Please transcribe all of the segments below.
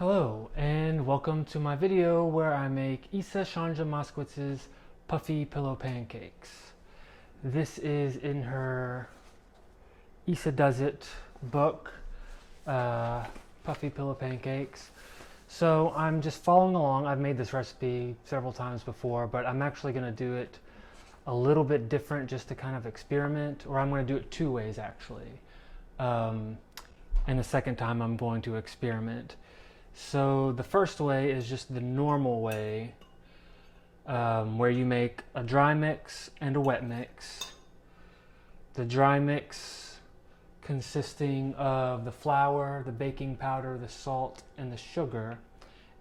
Hello and welcome to my video where I make Isa Shanja Moskowitz's Puffy Pillow Pancakes. This is in her Isa Does It book, Puffy Pillow Pancakes. So I'm just following along. I've made this recipe several times before, but I'm actually going to do it a little bit different just to kind of experiment, or I'm going to do it two ways actually. And the second time I'm going to experiment. So the first way is just the normal way, where you make a dry mix and a wet mix. The dry mix consisting of the flour, the baking powder, the salt, and the sugar,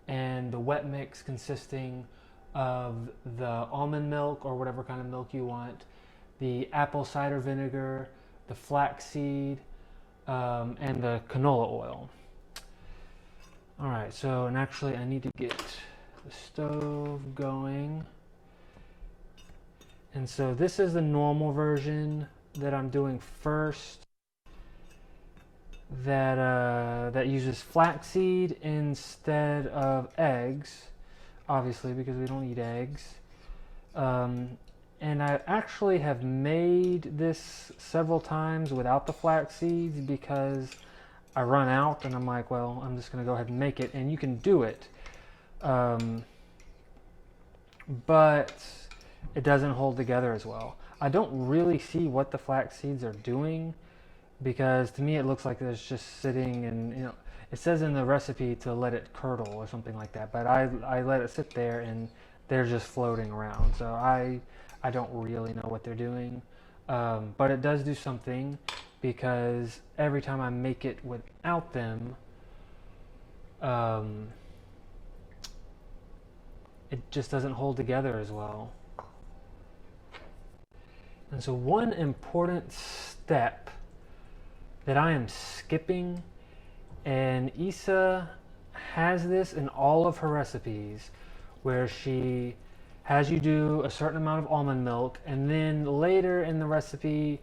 and the wet mix consisting of the almond milk or whatever kind of milk you want, the apple cider vinegar, the flaxseed, and the canola oil. Alright, so, and actually I need to get the stove going. And so this is the normal version that I'm doing first, that uses flaxseed instead of eggs, obviously because we don't eat eggs. And I actually have made this several times without the flax seeds because I run out and I'm like, well, I'm just going to go ahead and make it, and you can do it. But it doesn't hold together as well. I don't really see what the flax seeds are doing because to me it looks like it's just sitting, and it says in the recipe to let it curdle or something like that, but I let it sit there and they're just floating around. So I don't really know what they're doing. But it does do something, because every time I make it without them, it just doesn't hold together as well. And so one important step that I am skipping, and Isa has this in all of her recipes, where she has you do a certain amount of almond milk, and then later in the recipe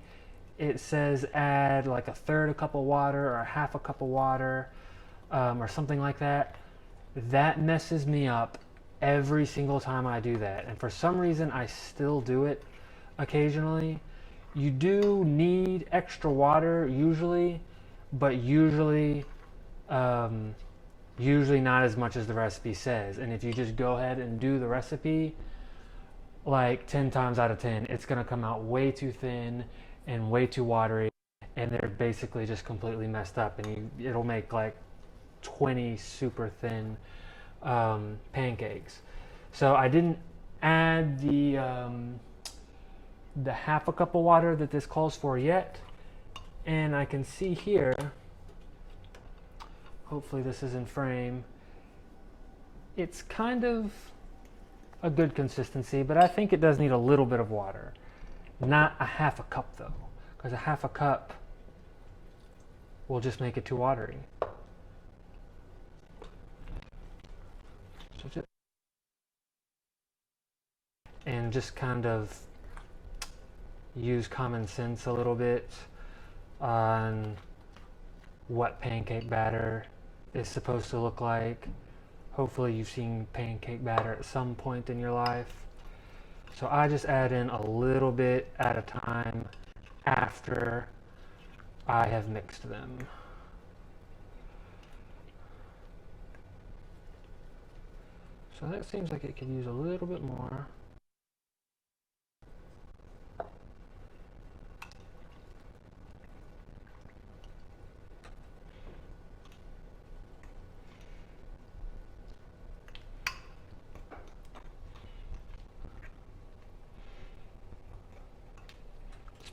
it says add like a third a cup of water or a half a cup of water, or something like that. That messes me up every single time I do that, and for some reason I still do it occasionally. You do need extra water usually, but usually not as much as the recipe says. And if you just go ahead and do the recipe, like 10 times out of 10 it's going to come out way too thin and way too watery, and they're basically just completely messed up, and it'll make like 20 super thin pancakes. So I didn't add the half a cup of water that this calls for yet, and I can see here, hopefully this is in frame, it's kind of a good consistency, but I think it does need a little bit of water. Not a half a cup though, because a half a cup will just make it too watery. So just kind of use common sense a little bit on what pancake batter is supposed to look like. Hopefully you've seen pancake batter at some point in your life. So I just add in a little bit at a time after I have mixed them. So that seems like it could use a little bit more.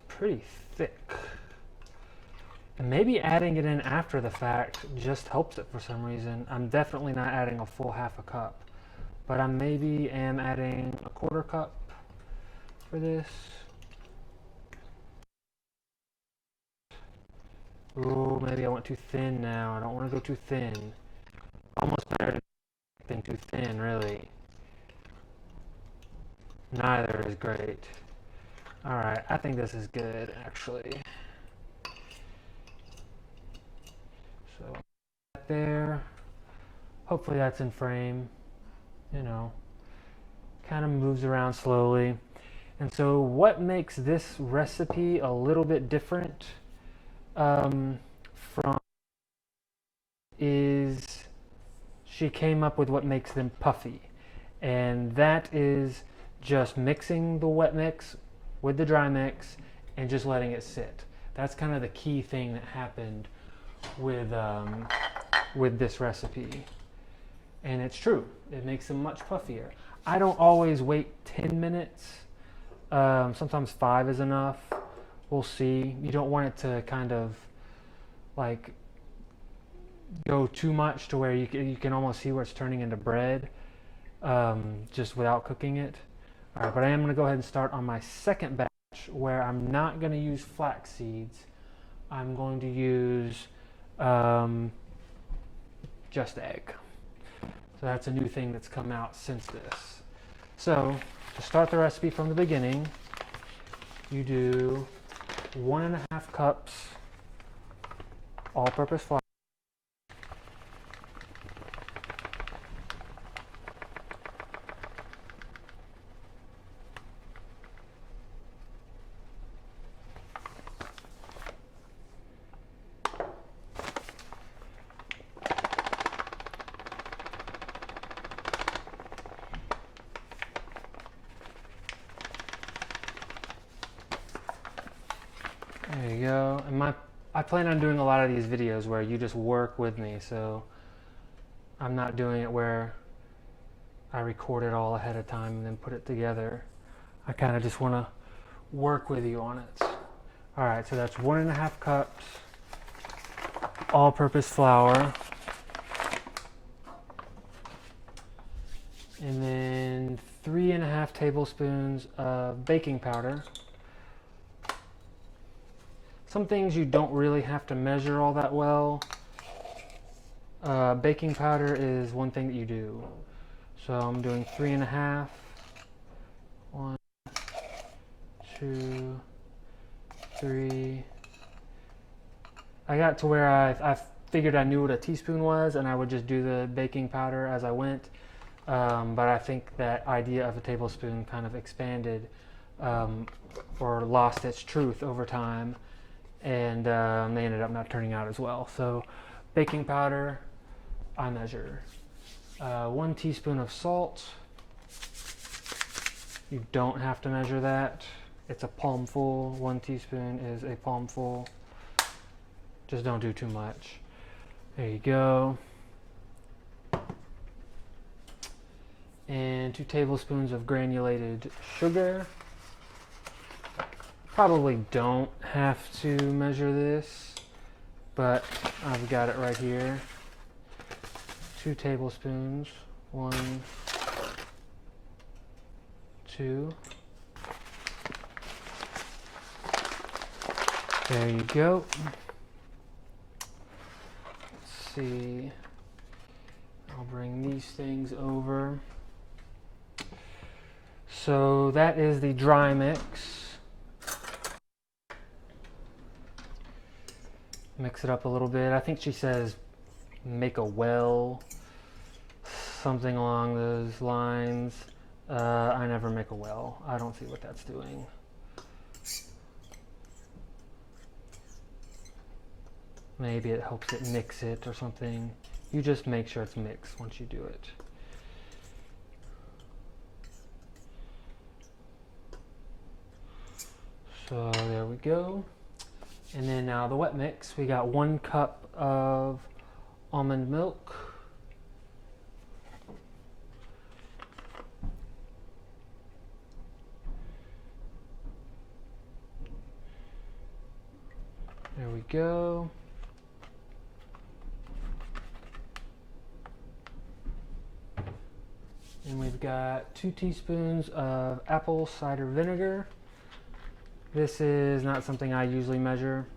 Pretty thick, and maybe adding it in after the fact just helps it for some reason. I'm definitely not adding a full half a cup, but I maybe am adding a quarter cup for this. Ooh, maybe I went too thin now. I don't want to go too thin. Almost better than too thin, really. Neither is great. Alright, I think this is good, actually. So, there. Hopefully that's in frame, you know, kind of moves around slowly. And so what makes this recipe a little bit different from is she came up with what makes them puffy. And that is just mixing the wet mix with the dry mix and just letting it sit. That's kind of the key thing that happened with this recipe. And it's true, it makes them much puffier. I don't always wait 10 minutes. Sometimes 5 is enough. We'll see. You don't want it to kind of like go too much to where you can almost see where it's turning into bread, just without cooking it. All right, but I am going to go ahead and start on my second batch where I'm not going to use flax seeds. I'm going to use just egg. So that's a new thing that's come out since this. So to start the recipe from the beginning, you do 1.5 cups all-purpose flour. There you go. And I plan on doing a lot of these videos where you just work with me, so I'm not doing it where I record it all ahead of time and then put it together. I kind of just want to work with you on it. All right, so that's 1.5 cups all-purpose flour. And then 3.5 tablespoons of baking powder. Some things you don't really have to measure all that well. Baking powder is one thing that you do. So I'm doing 3.5. 1, 2, 3. I got to where I figured I knew what a teaspoon was, and I would just do the baking powder as I went. But I think that idea of a tablespoon kind of expanded or lost its truth over time. And they ended up not turning out as well. So baking powder, I measure. 1 teaspoon of salt. You don't have to measure that. It's a palmful. 1 teaspoon is a palmful. Just don't do too much. There you go. And 2 tablespoons of granulated sugar. Probably don't have to measure this, but I've got it right here. 2 tablespoons. 1, 2. There you go. Let's see. I'll bring these things over. So that is the dry mix. Mix it up a little bit. I think she says make a well, something along those lines. I never make a well. I don't see what that's doing. Maybe it helps it mix it or something. You just make sure it's mixed once you do it. So there we go. And then now the wet mix, we got 1 cup of almond milk. There we go. And we've got 2 teaspoons of apple cider vinegar. This is not something I usually measure.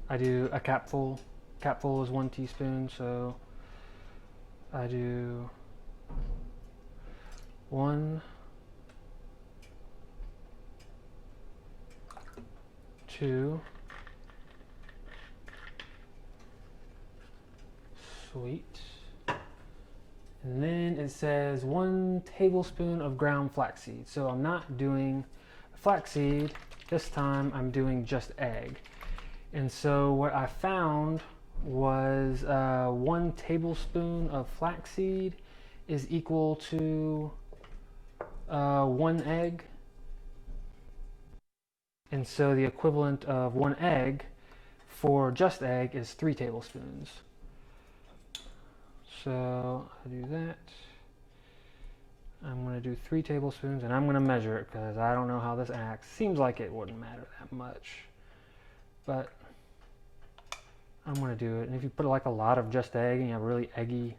I do a capful. Capful is 1 teaspoon, so I do 1, 2, sweet, And then it says 1 tablespoon of ground flaxseed. So I'm not doing flaxseed. This time I'm doing just egg. And so what I found was 1 tablespoon of flaxseed is equal to 1 egg. And so the equivalent of 1 egg for just egg is 3 tablespoons. So I do that. I'm going to do 3 tablespoons, and I'm going to measure it because I don't know how this acts. Seems like it wouldn't matter that much, but I'm going to do it. And if you put like a lot of just egg and you have really eggy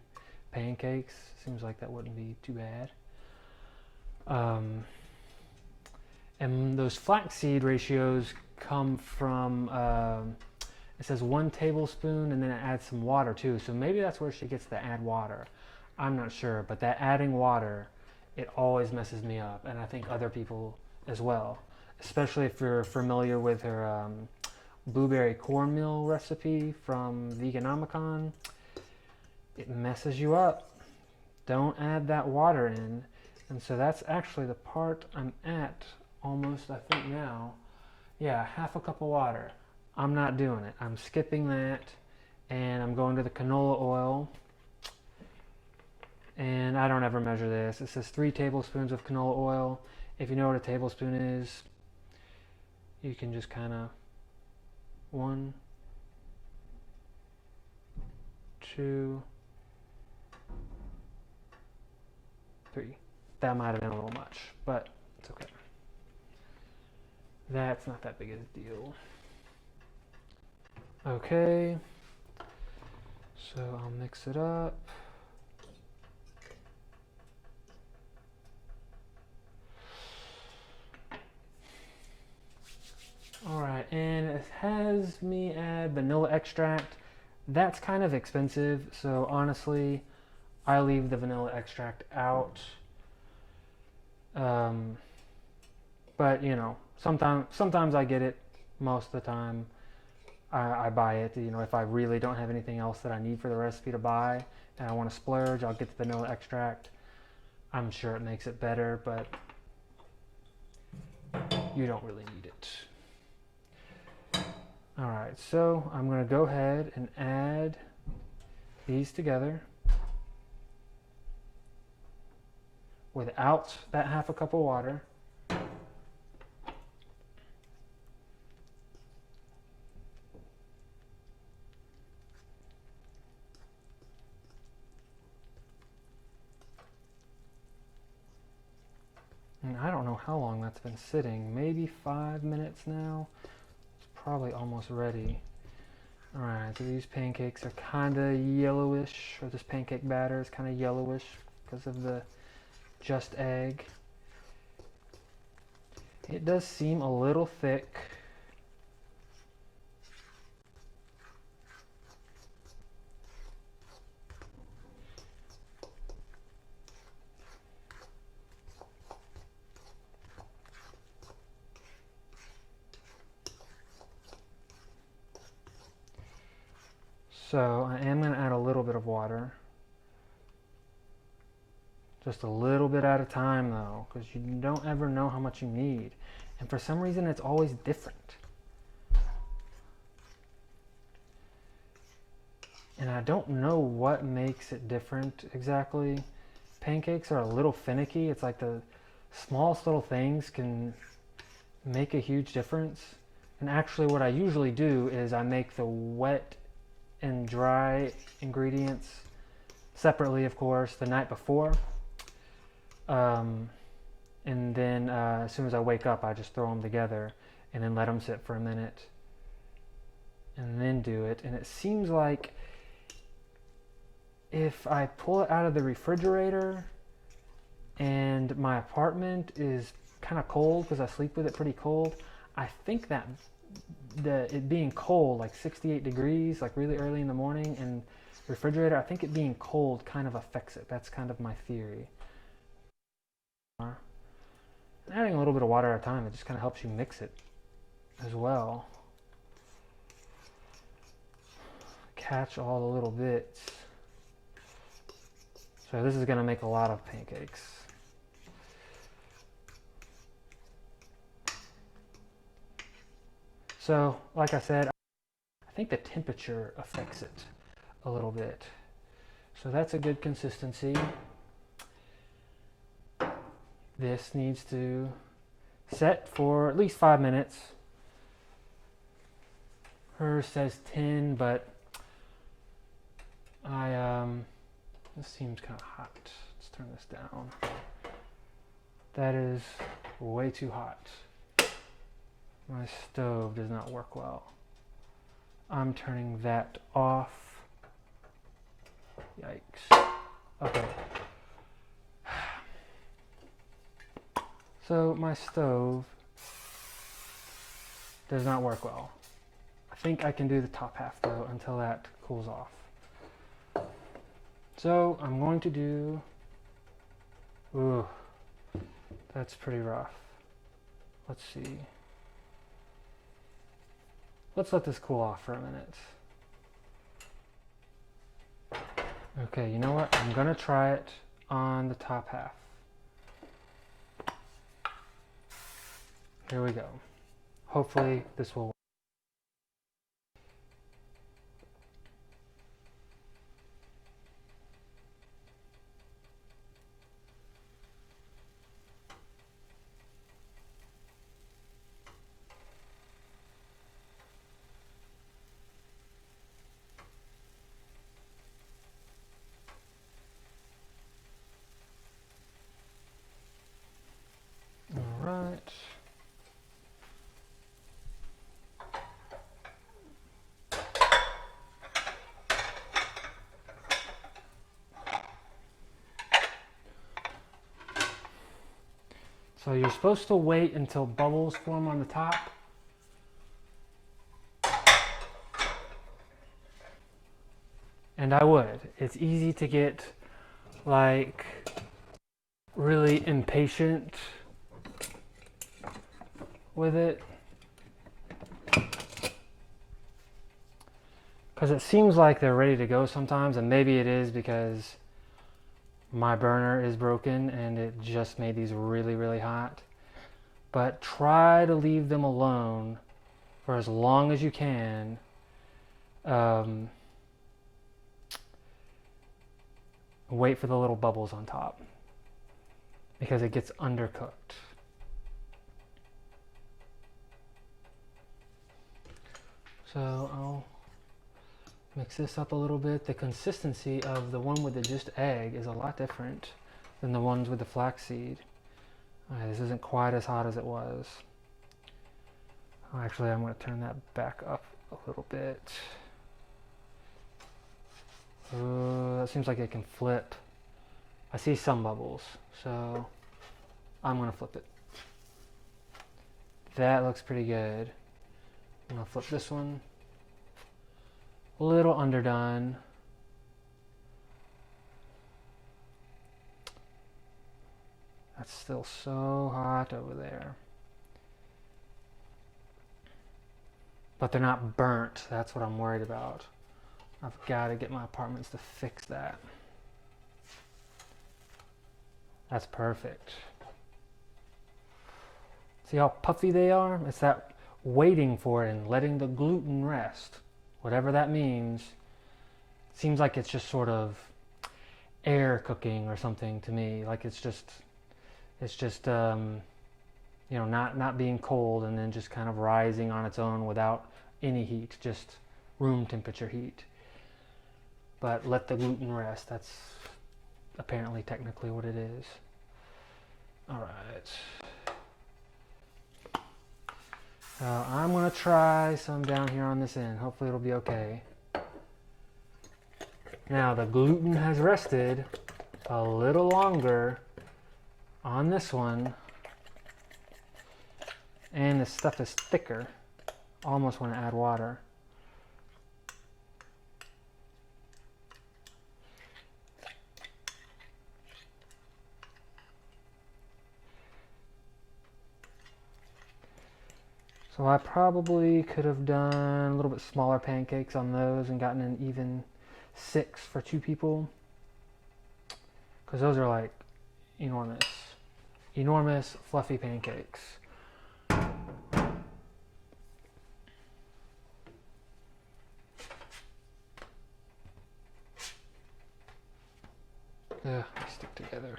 pancakes, seems like that wouldn't be too bad. And those flaxseed ratios come from, it says 1 tablespoon and then it adds some water too. So maybe that's where she gets to add water. I'm not sure, but that adding water, it always messes me up. And I think other people as well, especially if you're familiar with her blueberry cornmeal recipe from Veganomicon. It messes you up. Don't add that water in. And so that's actually the part I'm at almost, I think now. Yeah, half a cup of water. I'm not doing it. I'm skipping that, and I'm going to the canola oil. And I don't ever measure this. It says 3 tablespoons of canola oil. If you know what a tablespoon is, you can just kind of 1, 2, 3. That might have been a little much, but it's okay. That's not that big of a deal. Okay, so I'll mix it up. All right, and it has me add vanilla extract. That's kind of expensive, so honestly, I leave the vanilla extract out. But you know, sometimes I get it. Most of the time, I buy it. You know, if I really don't have anything else that I need for the recipe to buy, and I want to splurge, I'll get the vanilla extract. I'm sure it makes it better, but you don't really need it. All right, so I'm going to go ahead and add these together without that half a cup of water. And I don't know how long that's been sitting, maybe 5 minutes now. It's probably almost ready. All right, so these pancakes are kind of yellowish, or this pancake batter is kind of yellowish because of the just egg. It does seem a little thick. So I am going to add a little bit of water. Just a little bit at a time though, because you don't ever know how much you need. And for some reason it's always different. And I don't know what makes it different exactly. Pancakes are a little finicky. It's like the smallest little things can make a huge difference. And actually what I usually do is I make the wet and dry ingredients separately, of course, the night before. And then as soon as I wake up, I just throw them together and then let them sit for a minute and then do it. And it seems like if I pull it out of the refrigerator and my apartment is kind of cold because I sleep with it pretty cold, I think that it being cold, like 68 degrees, like really early in the morning, and refrigerator, I think it being cold kind of affects it. That's kind of my theory. Adding a little bit of water at a time, it just kind of helps you mix it as well. Catch all the little bits. So So this is going to make a lot of pancakes. So, like I said, I think the temperature affects it a little bit. So that's a good consistency. This needs to set for at least 5 minutes. Hers says 10, but this seems kind of hot. Let's turn this down. That is way too hot. My stove does not work well. I'm turning that off. Yikes. Okay. So my stove does not work well. I think I can do the top half though until that cools off. So I'm going to do, ooh, that's pretty rough. Let's see. Let's let this cool off for a minute. Okay, you know what? I'm gonna try it on the top half. Here we go. Hopefully this will work. All right. So you're supposed to wait until bubbles form on the top. And I would. It's easy to get like really impatient with it. Because it seems like they're ready to go sometimes, and maybe it is because my burner is broken and it just made these really, really hot. But try to leave them alone for as long as you can. Wait for the little bubbles on top because it gets undercooked. So I'll mix this up a little bit. The consistency of the one with the just egg is a lot different than the ones with the flaxseed. This isn't quite as hot as it was. Actually, I'm going to turn that back up a little bit. That seems like it can flip. I see some bubbles, so I'm going to flip it. That looks pretty good. I'm going to flip this one. A little underdone. That's still so hot over there. But they're not burnt. That's what I'm worried about. I've got to get my apartments to fix that. That's perfect. See how puffy they are? It's that waiting for it and letting the gluten rest. Whatever that means. Seems like it's just sort of air cooking or something to me. Like it's just you know, not being cold and then just kind of rising on its own without any heat, just room temperature heat. But let the gluten rest. That's apparently technically what it is. All right. I'm going to try some down here on this end. Hopefully it'll be okay. Now the gluten has rested a little longer on this one. And this stuff is thicker. Almost want to add water. So I probably could have done a little bit smaller pancakes on those and gotten an even 6 for 2 people. because those are like enormous fluffy pancakes. They stick together.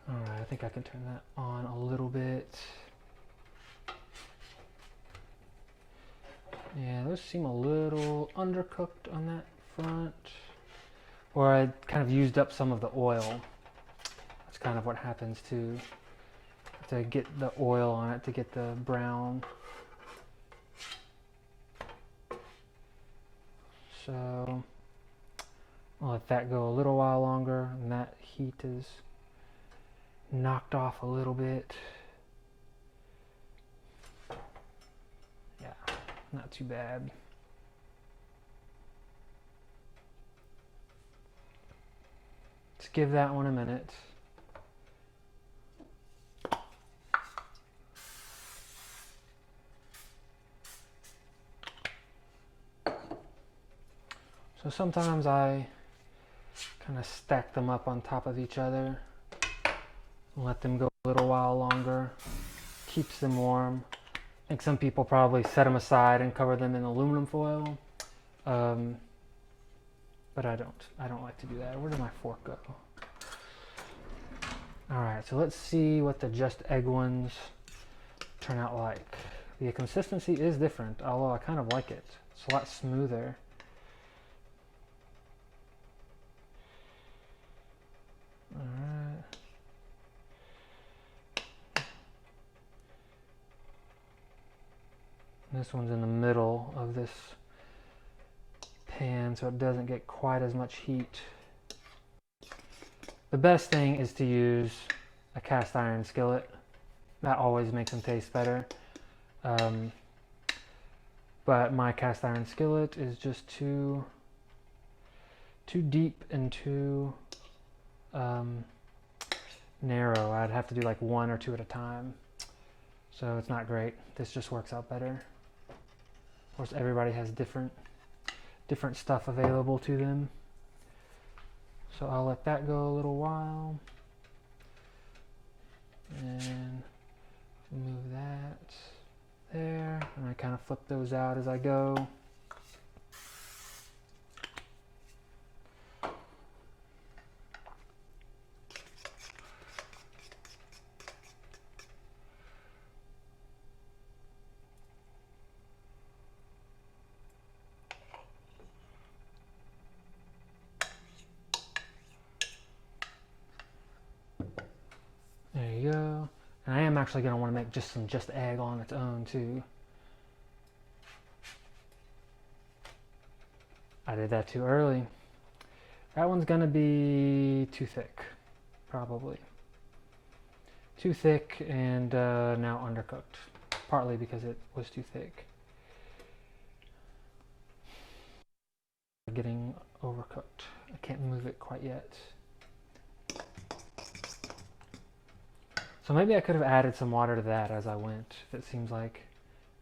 Alright, I think I can turn that on a little bit. Yeah, those seem a little undercooked on that front. Or I kind of used up some of the oil. That's kind of what happens too. To get the oil on it to get the brown. So I'll let that go a little while longer, and that heat is knocked off a little bit. Yeah, not too bad. Let's give that one a minute. So sometimes I kind of stack them up on top of each other and let them go a little while longer. Keeps them warm. I think some people probably set them aside and cover them in aluminum foil. But I don't like to do that. Where did my fork go? Alright, so let's see what the just egg ones turn out like. The consistency is different, although I kind of like it. It's a lot smoother. Alright. This one's in the middle of this pan, so it doesn't get quite as much heat. The best thing is to use a cast iron skillet. That always makes them taste better. But my cast iron skillet is just too deep and too narrow. I'd have to do like one or two at a time. So it's not great. This just works out better. Of course, everybody has different stuff available to them. So I'll let that go a little while. And move that there. And I kind of flip those out as I go. There you go. And I am actually going to want to make just some egg on its own too. I did that too early. That one's going to be too thick, probably. Too thick and now undercooked, partly because it was too thick. Getting overcooked. I can't move it quite yet. So maybe I could have added some water to that as I went, if it seems like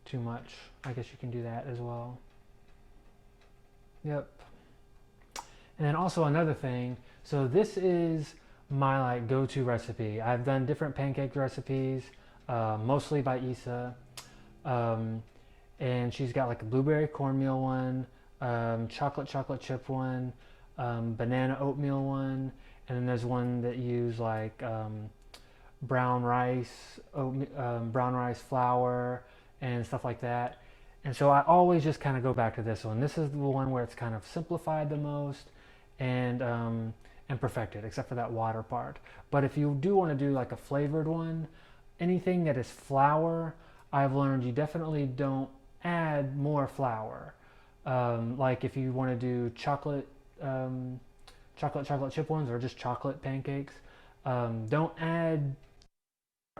too much. I guess you can do that as well. Yep. And then also another thing, so this is my like go-to recipe. I've done different pancake recipes, mostly by Isa. And she's got like a blueberry cornmeal one, chocolate chip one, banana oatmeal one, and then there's one that use like brown rice flour and stuff like that. And so I always just kind of go back to this one. This is the one where it's kind of simplified the most and perfected, except for that water part. But if you do want to do like a flavored one, anything that is flour, I've learned you definitely don't add more flour. Like if you want to do chocolate chip ones or just chocolate pancakes, don't add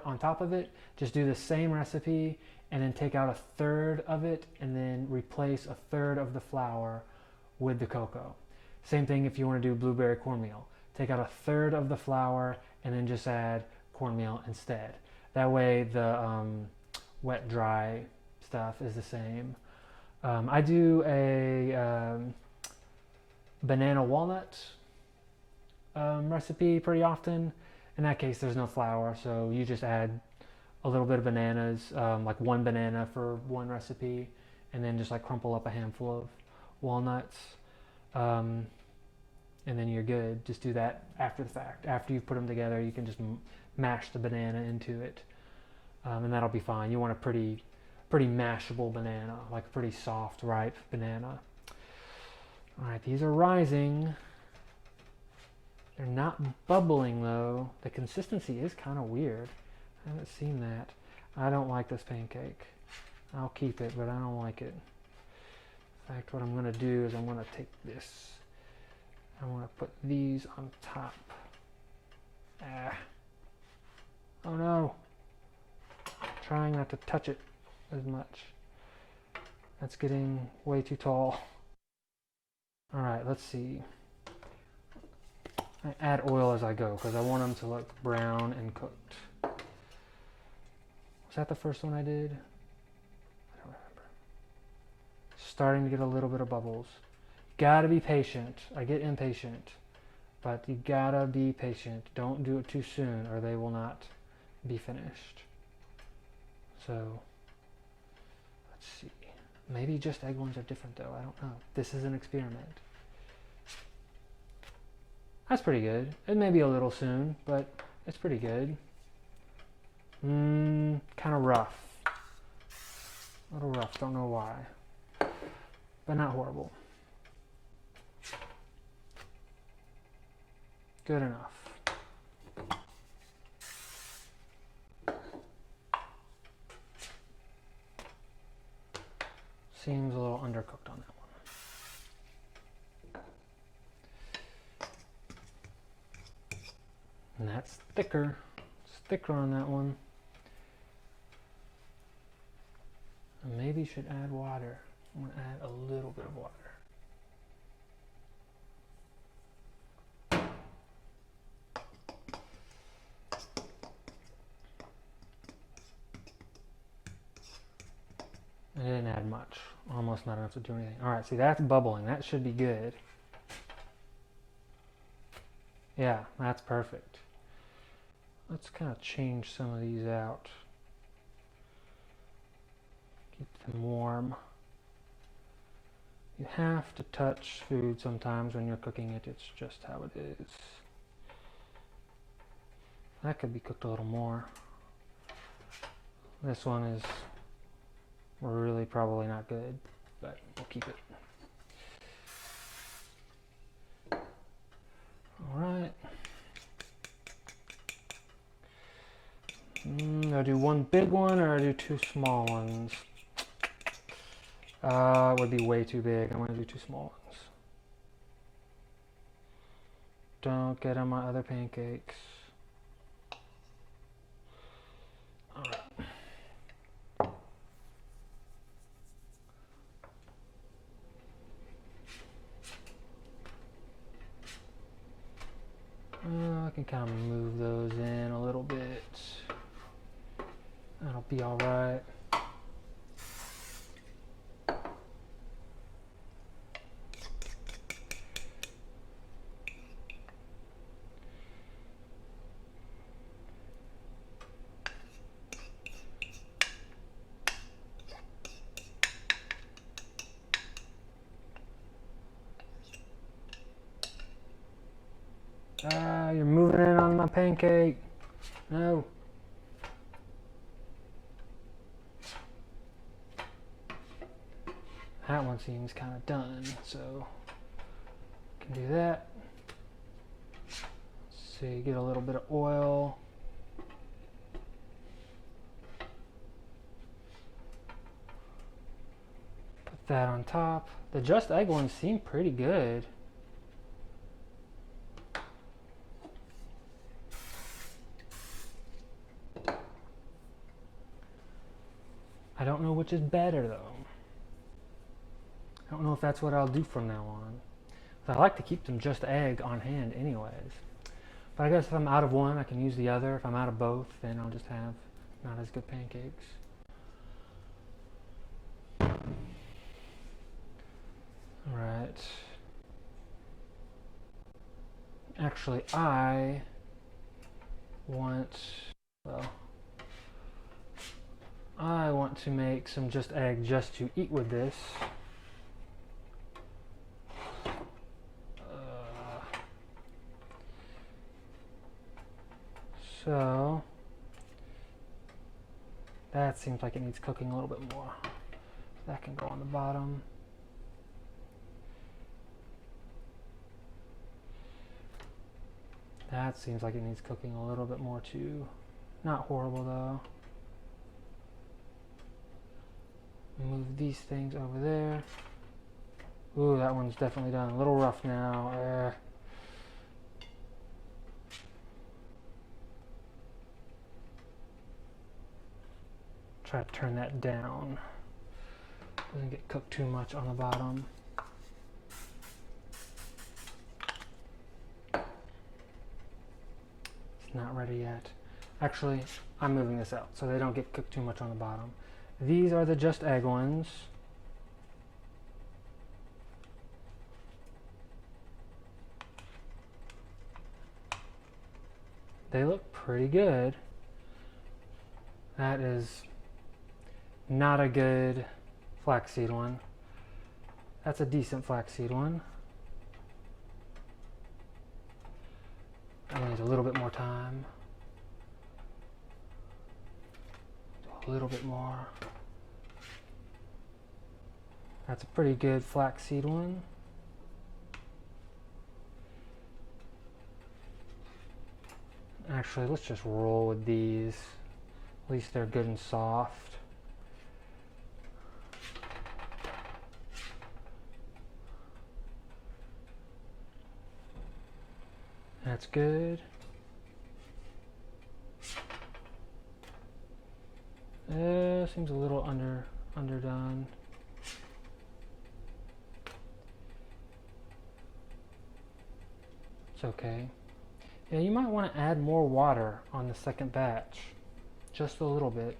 on top of it. Just do the same recipe and then take out a third of it and then replace a third of the flour with the cocoa. Same thing if you want to do blueberry cornmeal. Take out a third of the flour and then just add cornmeal instead. That way the wet dry stuff is the same. I do a banana walnut recipe pretty often. In that case, there's no flour, so you just add a little bit of bananas, like one banana for one recipe, and then just like crumple up a handful of walnuts, and then you're good. Just do that after the fact. After you put them together, you can just mash the banana into it, and that'll be fine. You want a pretty mashable banana, like a pretty soft, ripe banana. All right, these are rising. They're not bubbling though. The consistency is kind of weird. I haven't seen that. I don't like this pancake. I'll keep it, but I don't like it. In fact, what I'm going to do is I'm going to take this. I want to put these on top. Oh no. Trying not to touch it as much. That's getting way too tall. All right, let's see. I add oil as I go because I want them to look brown and cooked. Was that the first one I did? I don't remember. Starting to get a little bit of bubbles. Gotta be patient. I get impatient, but you gotta be patient. Don't do it too soon or they will not be finished. So, let's see. Maybe just egg ones are different though. I don't know. This is an experiment. That's pretty good. It may be a little soon, but it's pretty good. Kind of rough. A little rough, don't know why. But not horrible. Good enough. Seems a little undercooked on that one. And that's thicker. It's thicker on that one. I maybe should add water. I'm going to add a little bit of water. I didn't add much. Almost not enough to do anything. All right, see that's bubbling. That should be good. Yeah, that's perfect. Let's kind of change some of these out. Keep them warm. You have to touch food sometimes when you're cooking it. It's just how it is. That could be cooked a little more. This one is really probably not good, but we'll keep it. All right. Do I do one big one or do two small ones? It would be way too big. I'm going to do two small ones. Don't get on my other pancakes. All right. I can kind of move those in a little bit. That'll be all right. You're moving in on my pancake. No. That one seems kind of done, so can do that. Let's see, get a little bit of oil. Put that on top. The just egg ones seem pretty good. I don't know which is better though. I don't know if that's what I'll do from now on. I like to keep them just egg on hand anyways. But I guess if I'm out of one, I can use the other. If I'm out of both, then I'll just have not as good pancakes. Right. Actually, I want to make some just egg just to eat with this. So that seems like it needs cooking a little bit more. That can go on the bottom. That seems like it needs cooking a little bit more too. Not horrible though. Move these things over there. Ooh, that one's definitely done. A little rough now. Try to turn that down. Doesn't get cooked too much on the bottom. It's not ready yet. Actually, I'm moving this out so they don't get cooked too much on the bottom. These are the just egg ones. They look pretty good. That is not a good flaxseed one. That's a decent flaxseed one. I need a little bit more time. A little bit more. That's a pretty good flaxseed one. Actually, let's just roll with these. At least they're good and soft. That's good. Seems a little underdone. It's okay. Yeah, you might want to add more water on the second batch. Just a little bit.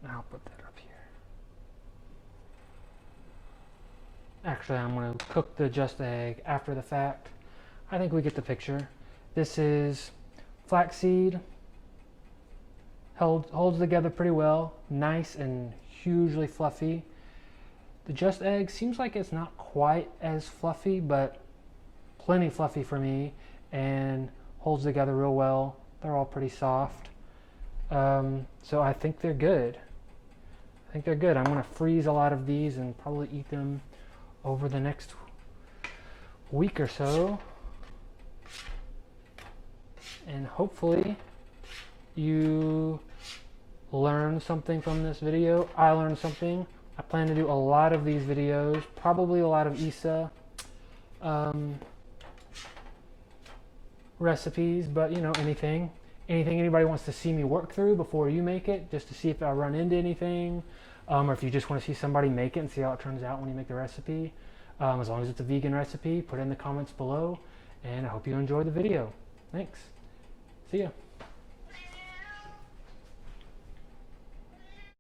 I'll put that up here. Actually, I'm going to cook the just egg after the fact. I think we get the picture. This is flaxseed. Holds together pretty well. Nice and hugely fluffy. The just egg seems like it's not quite as fluffy, but plenty fluffy for me, and holds together real well. They're all pretty soft. So I think they're good. I'm going to freeze a lot of these and probably eat them over the next week or so. And hopefully you learned something from this video. I learned something. I plan to do a lot of these videos, probably a lot of Isa recipes, but you know, anything anybody wants to see me work through before you make it, just to see if I run into anything, or if you just want to see somebody make it and see how it turns out when you make the recipe. As long as it's a vegan recipe, put it in the comments below, and I hope you enjoyed the video. Thanks. See ya.